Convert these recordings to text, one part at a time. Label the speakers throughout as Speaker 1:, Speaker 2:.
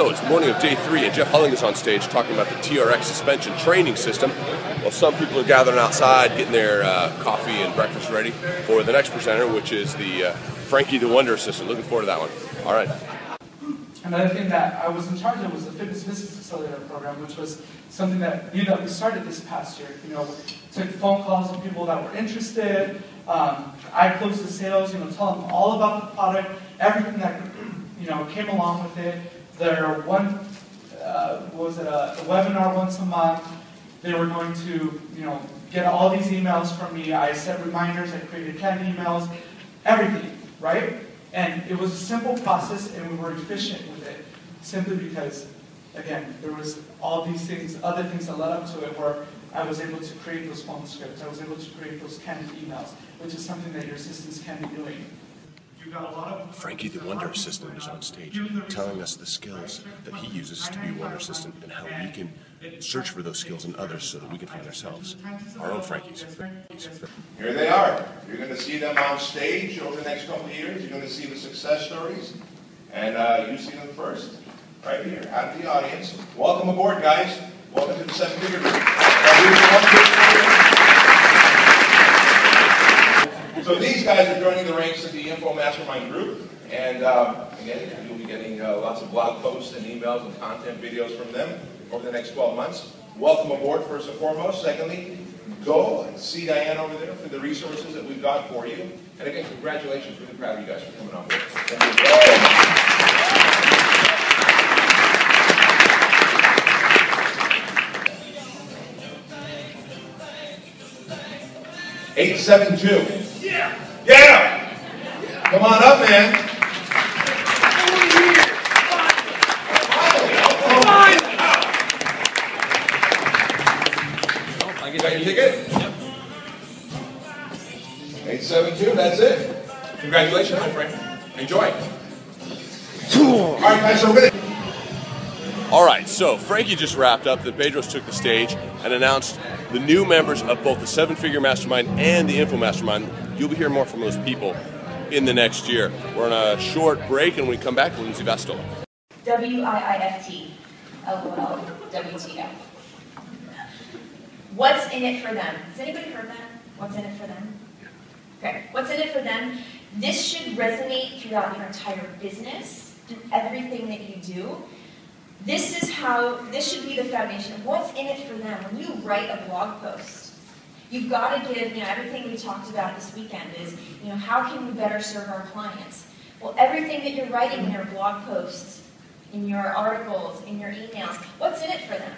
Speaker 1: So it's the morning of day 3 and Jeff Hulling is on stage talking about the TRX suspension training system. Well, some people are gathering outside getting their coffee and breakfast ready for the next presenter, which is the Frankie the Wonder Assistant. Looking forward to that one. All right.
Speaker 2: Another thing that I was in charge of was the Fitness Business Accelerator program, which was something that we started this past year. Took phone calls from people that were interested. I closed the sales, tell them all about the product, everything that came along with it. Their a webinar once a month. They were going to get all these emails from me. I set reminders. I created canned emails, everything, right? And it was a simple process, and we were efficient with it, simply because, again, there was all these things, other things that led up to it, where I was able to create those phone scripts. I was able to create those canned emails, which is something that your assistants can be doing.
Speaker 1: Frankie the Wonder Assistant is on stage telling us the skills that he uses to be Wonder Assistant and how we can search for those skills in others so that we can find ourselves our own Frankies.
Speaker 3: Here they are. You're going to see them on stage over the next couple of years. You're going to see the success stories, and you see them first, right here, out of the audience. Welcome aboard, guys. Welcome to the 7-Figure Group. So these guys are joining the ranks of the Info Mastermind group, and again, you'll be getting lots of blog posts and emails and content videos from them over the next 12 months. Welcome aboard, first and foremost. Secondly, go and see Diane over there for the resources that we've got for you. And again, congratulations. Really proud of you guys for coming on board. Thank you. 872. Yeah. Get up. Come on up, man. I got your ticket? Yep. 872, that's it. Congratulations, my friend. Enjoy. All right, guys, so we're going to...
Speaker 1: All right, so Frankie just wrapped up that Bedros took the stage and announced the new members of both the 7-Figure Mastermind and the Info Mastermind. You'll be hearing more from those people in the next year. We're on a short break, and when we come back, Lindsay Vestal.
Speaker 4: WIIFT, LOL, WTF. What's in it for them? Has anybody heard that? What's in it for them? Okay, what's in it for them? This should resonate throughout your entire business, through everything that you do. This should be the foundation of what's in it for them. When you write a blog post, you've got to give, everything we talked about this weekend is, how can we better serve our clients? Well, everything that you're writing in your blog posts, in your articles, in your emails, what's in it for them?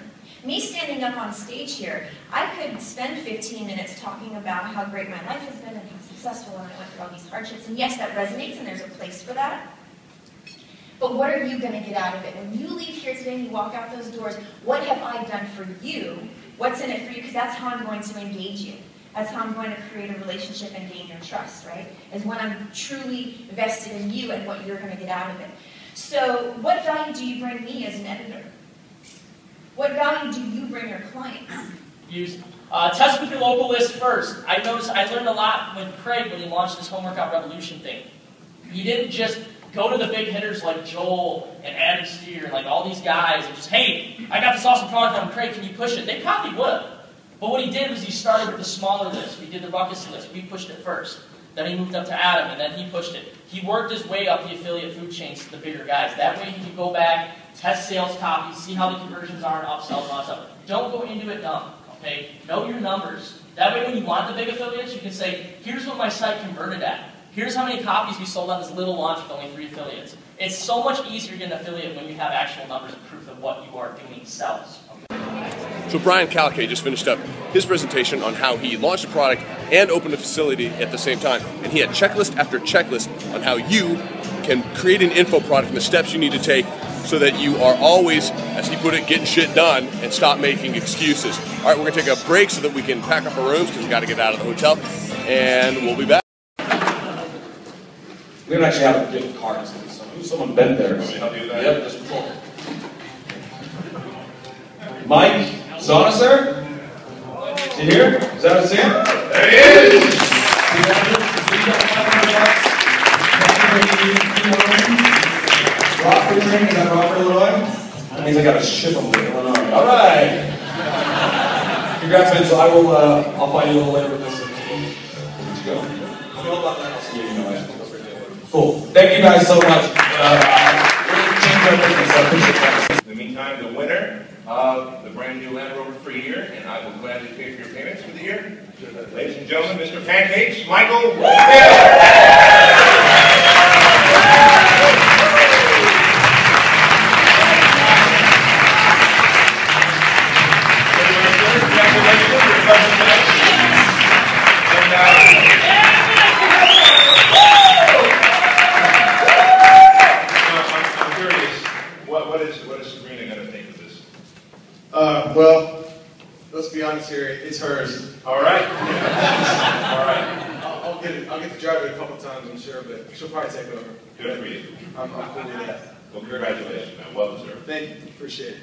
Speaker 4: Me standing up on stage here, I could spend 15 minutes talking about how great my life has been and how successful and I went through all these hardships. And yes, that resonates and there's a place for that. But what are you going to get out of it? When you leave here today and you walk out those doors, what have I done for you? What's in it for you? Because that's how I'm going to engage you. That's how I'm going to create a relationship and gain your trust, right? Is when I'm truly vested in you and what you're going to get out of it. So what value do you bring me as an editor? What value do you bring your clients?
Speaker 5: Test with your local list first. I learned a lot with Craig when he launched this Home Workout Revolution thing. He didn't just go to the big hitters like Joel and Adam Steer and like all these guys and just, hey, I got this awesome product on Craig, can you push it? They probably would. But what he did was he started with the smaller list. He did the Ruckus list. We pushed it first. Then he moved up to Adam, and then he pushed it. He worked his way up the affiliate food chains to the bigger guys. That way he could go back, test sales copies, see how the conversions are and upsells and all that stuff. Don't go into it dumb, okay? Know your numbers. That way when you want the big affiliates, you can say, here's what my site converted at. Here's how many copies we sold on this little launch with only 3 affiliates. It's so much easier to get an affiliate when you have actual numbers and proof of what you are doing sells.
Speaker 1: So Brian Calcay just finished up his presentation on how he launched a product and opened a facility at the same time. And he had checklist after checklist on how you can create an info product and the steps you need to take so that you are always, as he put it, getting shit done and stop making excuses. All right, we're going to take a break so that we can pack up our rooms because we've got to get out of the hotel. And we'll be back.
Speaker 6: We don't actually have gift cards. Someone bent there.
Speaker 3: I'll do that.
Speaker 6: Yep, just before. Mike Zona, sir? Is he here? Is that what's here?
Speaker 3: There he is!
Speaker 6: Rockford training, is that Rockford, Illinois? they got a ship them to Illinois. All right. Congrats, man. So I'll find you a little later with this. Where'd you go? Cool. Thank you guys so much.
Speaker 3: In the meantime, the winner of the brand new Land Rover for a year, and I will gladly pay for your payments for the year. Ladies and gentlemen, Mr. Pancakes, Michael What is Sabrina going to think of this?
Speaker 7: Well, let's be honest here. It's hers.
Speaker 3: All right. All right.
Speaker 7: I'll get to drive it a couple times, I'm sure, but she'll probably take over.
Speaker 3: Good for you.
Speaker 7: I'm cool with that.
Speaker 3: Well, congratulations, man. Well deserved.
Speaker 7: Thank you. Appreciate it.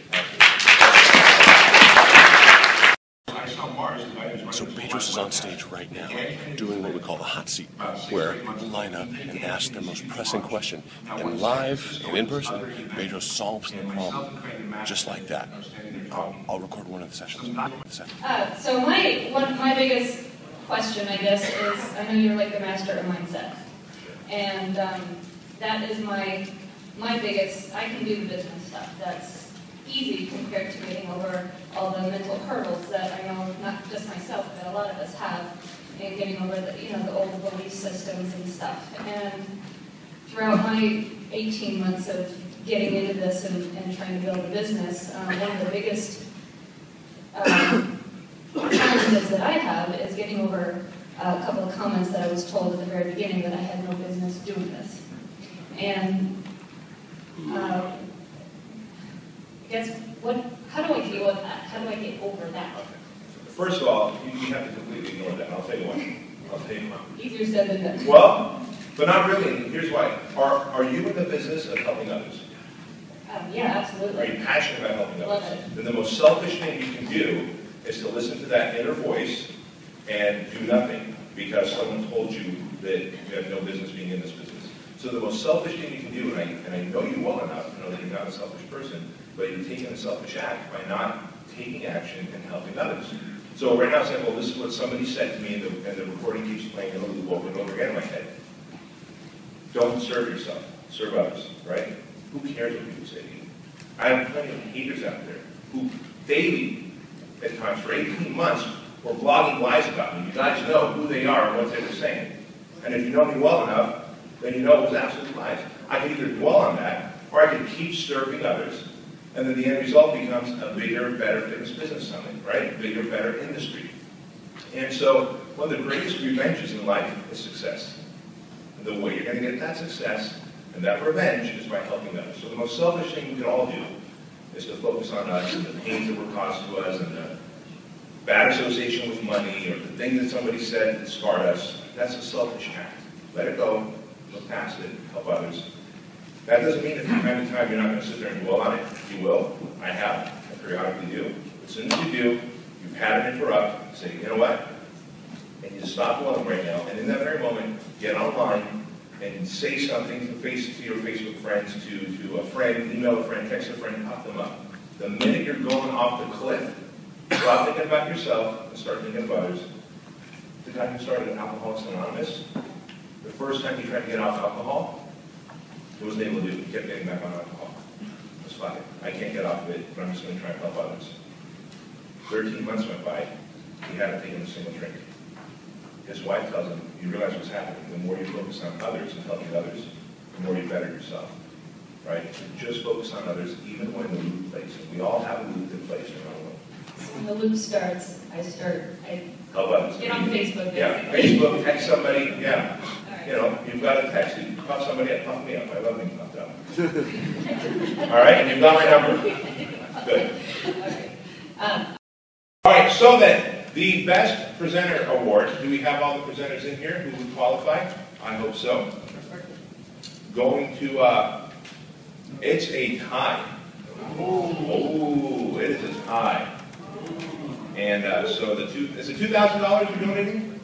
Speaker 1: So Bedros is on stage right now, doing what we call the hot seat, where people line up and ask their most pressing question. And live and in person, Bedros solves the problem just like that. I'll record one of the sessions.
Speaker 8: So my biggest question, I guess, is I know you're like the master of mindset, and that is my biggest. I can do the business stuff. That's easy compared to getting over all the mental hurdles that I know not just myself, but a lot of us have, and getting over the the old belief systems and stuff. And throughout my 18 months of getting into this and trying to build a business, one of the biggest challenges that I have is getting over a couple of comments that I was told at the very beginning that I had no business doing this. And I guess, how do I deal with that? How do I get over that?
Speaker 3: First of all, you have to completely ignore that. I'll tell you what.
Speaker 8: Easier said than done.
Speaker 3: Well, but not really. And here's why. Are you in the business of helping others?
Speaker 8: Yeah, absolutely.
Speaker 3: Are you passionate about helping others?
Speaker 8: Love it.
Speaker 3: Then the most selfish thing you can do is to listen to that inner voice and do nothing because someone told you that you have no business being in this business. So the most selfish thing you can do, and I know you well enough to know that you're not a selfish person, but you're taking a selfish act by not taking action and helping others. So right now, saying, well, this is what somebody said to me, and the recording keeps playing in a loop over and over again in my head. Don't serve yourself. Serve others, right? Who cares what people say to you? I have plenty of haters out there who daily, at times for 18 months, were blogging lies about me. You guys know who they are and what they were saying. And if you know me well enough, then you know it was absolute lies. I can either dwell on that, or I can keep serving others, and then the end result becomes a bigger, better fitness business summit, right? Bigger, better industry. And so one of the greatest revenges in life is success. And the way you're going to get that success and that revenge is by helping others. So the most selfish thing we can all do is to focus on us and the pains that were caused to us and the bad association with money or the thing that somebody said that scarred us. That's a selfish act. Let it go. Look past it. Help others. That doesn't mean that from time to time you're not going to sit there and dwell on it. You will. I have. I periodically do. As soon as you do, you pattern interrupt, say, you know what? And you stop dwelling right now. And in that very moment, get online and say something to your Facebook friends, to a friend, email a friend, text a friend, pop them up. The minute you're going off the cliff, stop thinking about yourself and start thinking of others. The guy who started Alcoholics Anonymous, the first time he tried to get off alcohol, he wasn't able to do it. He kept getting back on alcohol. That's fine. I can't get off of it, but I'm just going to try and help others. 13 months went by. He hadn't taken a single drink. His wife tells him, you realize what's happening. The more you focus on others and helping others, the more you better yourself. Right? Just focus on others, even when the loop plays. And we all have a loop that plays in our life.
Speaker 8: When the loop starts, I
Speaker 3: help others.
Speaker 8: Get on Facebook.
Speaker 3: Yeah, Facebook, text somebody, yeah.
Speaker 8: Right.
Speaker 3: You know, you've got a text, you puff somebody up, puff me up. I love being puffed up. All right, and you've got my number. Good.
Speaker 8: Okay.
Speaker 3: All right, so then, the Best Presenter Award. Do we have all the presenters in here who would qualify? I hope so. Going to, it's a tie. Oh, it is a tie. And so is it $2,000 you're donating?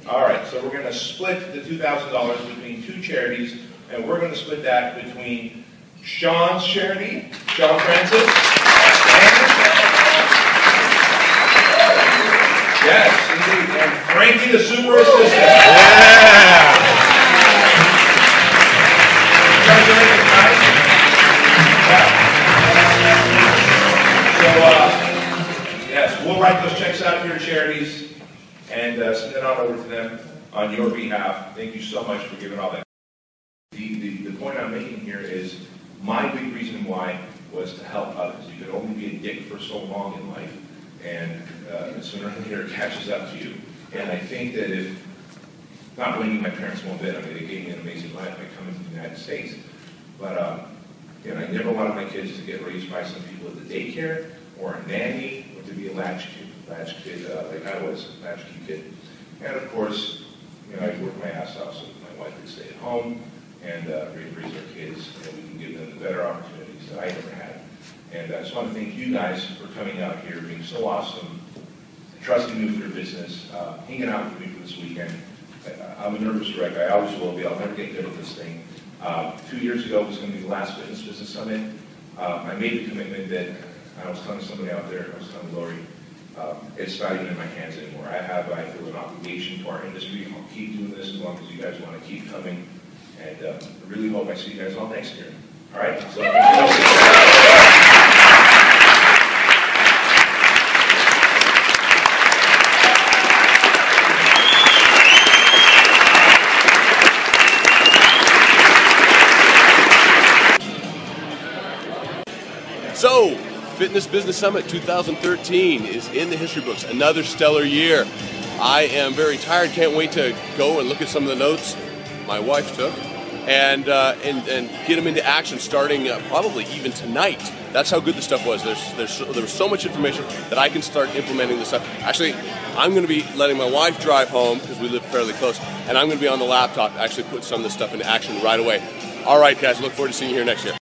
Speaker 3: All right, so we're going to split the $2,000 between two charities, and we're going to split that between Sean's charity, Sean Francis, Yes, indeed. And Frankie, the super assistant.
Speaker 1: Yeah.
Speaker 3: Congratulations, guys. So, yes, we'll write those checks out to your charities and send it on over to them on your behalf. Thank you so much for giving all that. The point I'm making here is my big reason why was to help others. You could only be a dick for so long in life, and sooner or later it catches up to you. And I think that if, not blaming my parents one bit, I mean, they gave me an amazing life by coming to the United States, but you know, I never wanted my kids to get raised by some people at the daycare or a nanny or to be a latchkey kid like I was, a latchkey kid. And of course, you know, I worked my ass off so that my wife could stay at home and raise our kids, and we can give them the better opportunities that I never had. And I just want to thank you guys for coming out here, being so awesome, trusting me with your business, hanging out with me for this weekend. I'm a nervous wreck. I always will be. I'll never get good at this thing. 2 years ago was going to be the last Fitness Business Summit. I made the commitment that I was telling somebody out there, I was telling Lori, it's not even in my hands anymore. I feel an obligation to our industry. I'll keep doing this as long as you guys want to keep coming. And I really hope I see you guys all next year. All right? So,
Speaker 1: So, Fitness Business Summit 2013 is in the history books. Another stellar year. I am very tired. Can't wait to go and look at some of the notes my wife took and get them into action starting probably even tonight. That's how good the stuff was. There was so much information that I can start implementing this stuff. Actually, I'm going to be letting my wife drive home because we live fairly close, and I'm going to be on the laptop actually put some of this stuff into action right away. All right, guys, look forward to seeing you here next year.